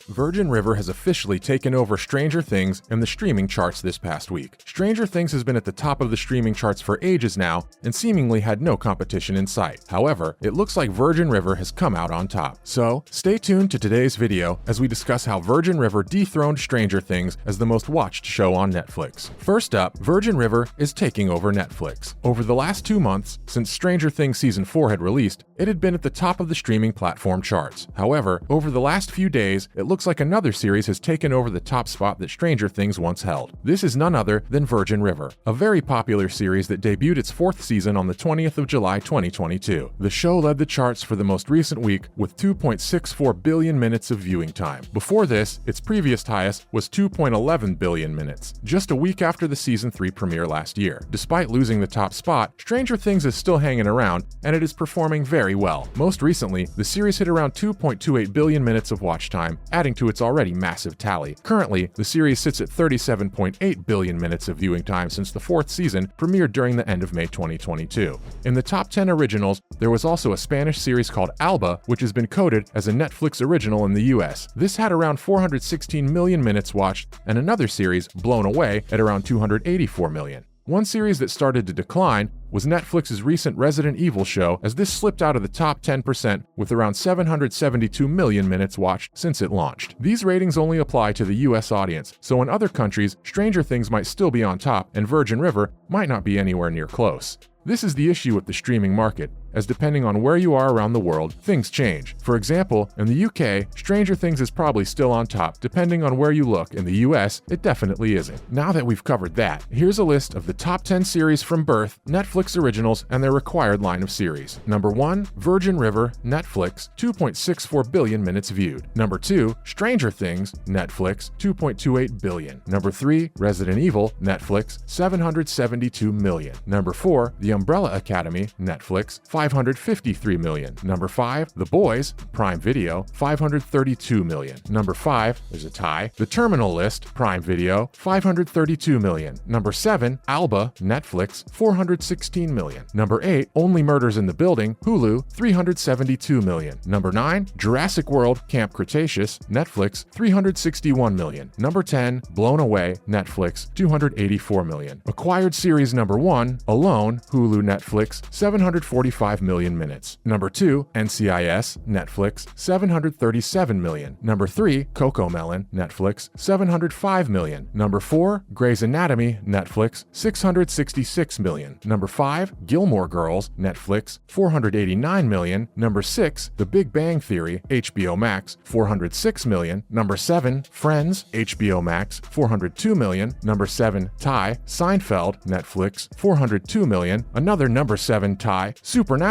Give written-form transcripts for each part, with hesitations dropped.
Virgin River has officially taken over Stranger Things in the streaming charts this past week. Stranger Things has been at the top of the streaming charts for ages now and seemingly had no competition in sight. However, it looks like Virgin River has come out on top. So, stay tuned to today's video as we discuss how Virgin River dethroned Stranger Things as the most watched show on Netflix. First up, Virgin River is taking over Netflix. Over the last 2 months, since Stranger Things Season 4 had released, it had been at the top of the streaming platform charts. However, over the last few days, it looks like another series has taken over the top spot that Stranger Things once held. This is none other than Virgin River, a very popular series that debuted its 4th season on the 20th of July 2022. The show led the charts for the most recent week with 2.64 billion minutes of viewing time. Before this, its previous highest was 2.11 billion minutes, just a week after the Season 3 premiere last year. Despite losing the top spot, Stranger Things is still hanging around, and it is performing very well. Most recently, the series hit around 2.28 billion minutes of watch time, adding to its already massive tally. Currently, the series sits at 37.8 billion minutes of viewing time since the 4th season premiered during the end of May 2022. In the top 10 originals, there was also a Spanish series called Alba, which has been coded as a Netflix original in the US. This had around 416 million minutes watched, and another series, Blown Away, at around 284 million. One series that started to decline was Netflix's recent Resident Evil show, as this slipped out of the top 10% with around 772 million minutes watched since it launched. These ratings only apply to the US audience, so in other countries, Stranger Things might still be on top and Virgin River might not be anywhere near close. This is the issue with the streaming market, as depending on where you are around the world, things change. For example, in the UK, Stranger Things is probably still on top. Depending on where you look, in the US, it definitely isn't. Now that we've covered that, here's a list of the top 10 series from birth, Netflix originals, and their required line of series. Number 1, Virgin River, Netflix, 2.64 billion minutes viewed. Number 2, Stranger Things, Netflix, 2.28 billion. Number 3, Resident Evil, Netflix, 772 million. Number 4, The Umbrella Academy, Netflix, 553 million. Number 5, The Boys, Prime Video, 532 million. Number 5, there's a tie, The Terminal List, Prime Video, 532 million. Number 7, Alba, Netflix, 416 million. Number 8, Only Murders in the Building, Hulu, 372 million. Number 9, Jurassic World, Camp Cretaceous, Netflix, 361 million. Number 10, Blown Away, Netflix, 284 million. Acquired series number 1, Alone, Hulu, Netflix, 745 million minutes. Number 2, NCIS, Netflix, 737 million. Number 3, Cocomelon, Netflix, 705 million. Number 4, Grey's Anatomy, Netflix, 666 million. Number 5, Gilmore Girls, Netflix, 489 million. Number 6, The Big Bang Theory, HBO Max, 406 million. Number 7, Friends, HBO Max, 402 million. Number 7, tie, Seinfeld, Netflix, 402 million. Another number 7 tie, Supernatural,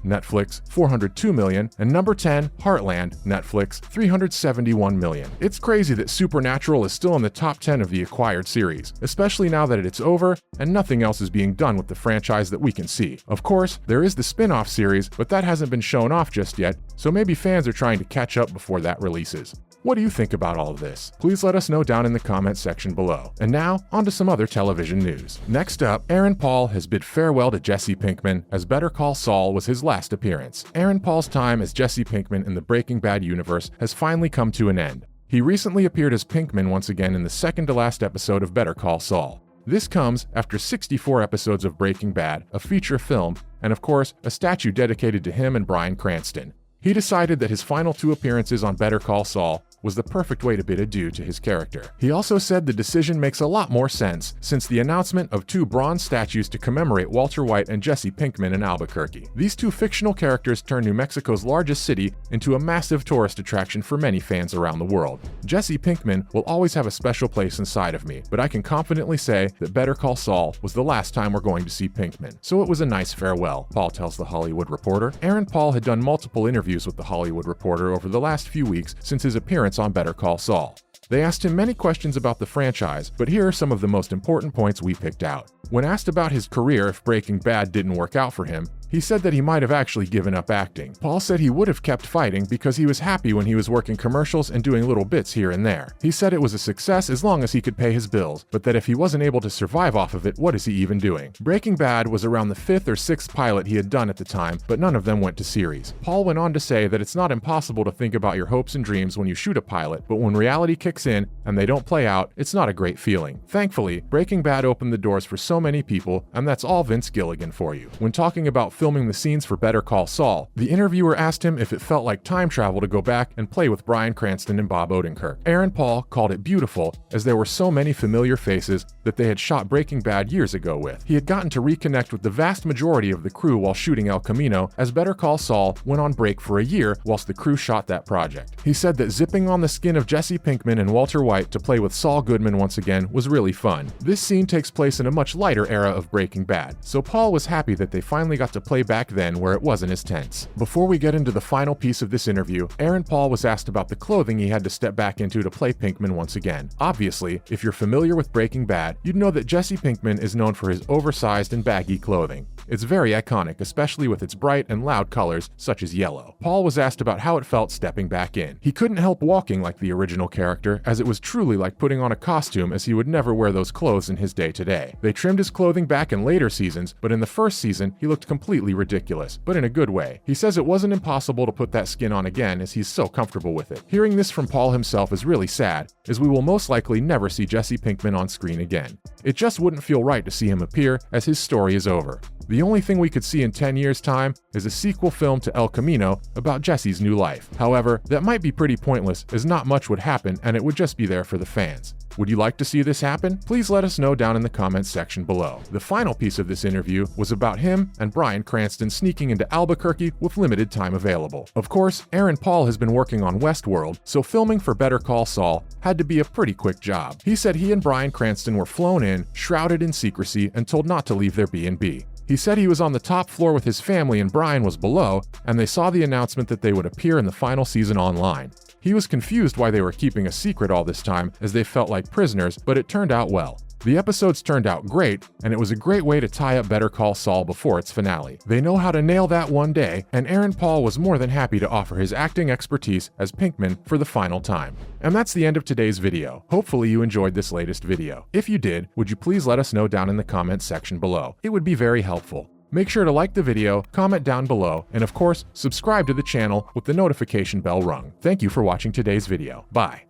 Netflix, 402 million, and number 10, Heartland, Netflix, 371 million. It's crazy that Supernatural is still in the top 10 of the acquired series, especially now that it's over and nothing else is being done with the franchise that we can see. Of course, there is the spin-off series, but that hasn't been shown off just yet, so maybe fans are trying to catch up before that releases. What do you think about all of this? Please let us know down in the comments section below. And now, on to some other television news. Next up, Aaron Paul has bid farewell to Jesse Pinkman, as Better Call Saul was his last appearance. Aaron Paul's time as Jesse Pinkman in the Breaking Bad universe has finally come to an end. He recently appeared as Pinkman once again in the second-to-last episode of Better Call Saul. This comes after 64 episodes of Breaking Bad, a feature film, and of course, a statue dedicated to him and Bryan Cranston. He decided that his final 2 appearances on Better Call Saul was the perfect way to bid adieu to his character. He also said the decision makes a lot more sense since the announcement of 2 bronze statues to commemorate Walter White and Jesse Pinkman in Albuquerque. These 2 fictional characters turn New Mexico's largest city into a massive tourist attraction for many fans around the world. Jesse Pinkman will always have a special place inside of me, but I can confidently say that Better Call Saul was the last time we're going to see Pinkman, so it was a nice farewell, Paul tells The Hollywood Reporter. Aaron Paul had done multiple interviews with The Hollywood Reporter over the last few weeks since his appearance on Better Call Saul. They asked him many questions about the franchise, but here are some of the most important points we picked out. When asked about his career if Breaking Bad didn't work out for him, He said that he might have actually given up acting. Paul said he would have kept fighting because he was happy when he was working commercials and doing little bits here and there. He said it was a success as long as he could pay his bills, but that if he wasn't able to survive off of it, what is he even doing? Breaking Bad was around the 5th or 6th pilot he had done at the time, but none of them went to series. Paul went on to say that it's not impossible to think about your hopes and dreams when you shoot a pilot, but when reality kicks in and they don't play out, it's not a great feeling. Thankfully, Breaking Bad opened the doors for so many people, and that's all Vince Gilligan for you. When talking about filming the scenes for Better Call Saul, the interviewer asked him if it felt like time travel to go back and play with Bryan Cranston and Bob Odenkirk. Aaron Paul called it beautiful, as there were so many familiar faces that they had shot Breaking Bad years ago with. He had gotten to reconnect with the vast majority of the crew while shooting El Camino, as Better Call Saul went on break for a year whilst the crew shot that project. He said that zipping on the skin of Jesse Pinkman and Walter White to play with Saul Goodman once again was really fun. This scene takes place in a much lighter era of Breaking Bad, so Paul was happy that they finally got to play back then where it wasn't as tense. Before we get into the final piece of this interview, Aaron Paul was asked about the clothing he had to step back into to play Pinkman once again. Obviously, if you're familiar with Breaking Bad, you'd know that Jesse Pinkman is known for his oversized and baggy clothing. It's very iconic, especially with its bright and loud colors, such as yellow. Paul was asked about how it felt stepping back in. He couldn't help walking like the original character, as it was truly like putting on a costume, as he would never wear those clothes in his day-to-day. They trimmed his clothing back in later seasons, but in the first season, he looked completely ridiculous, but in a good way. He says it wasn't impossible to put that skin on again, as he's so comfortable with it. Hearing this from Paul himself is really sad, as we will most likely never see Jesse Pinkman on screen again. It just wouldn't feel right to see him appear, as his story is over. The only thing we could see in 10 years' time is a sequel film to El Camino about Jesse's new life. However, that might be pretty pointless, as not much would happen and it would just be there for the fans. Would you like to see this happen? Please let us know down in the comments section below. The final piece of this interview was about him and Bryan Cranston sneaking into Albuquerque with limited time available. Of course, Aaron Paul has been working on Westworld, so filming for Better Call Saul had to be a pretty quick job. He said he and Bryan Cranston were flown in, shrouded in secrecy, and told not to leave their B&B. He said he was on the top floor with his family and Bryan was below, and they saw the announcement that they would appear in the final season online. He was confused why they were keeping a secret all this time, as they felt like prisoners, but it turned out well. The episodes turned out great, and it was a great way to tie up Better Call Saul before its finale. They know how to nail that one day, and Aaron Paul was more than happy to offer his acting expertise as Pinkman for the final time. And that's the end of today's video. Hopefully you enjoyed this latest video. If you did, would you please let us know down in the comments section below? It would be very helpful. Make sure to like the video, comment down below, and of course, subscribe to the channel with the notification bell rung. Thank you for watching today's video. Bye.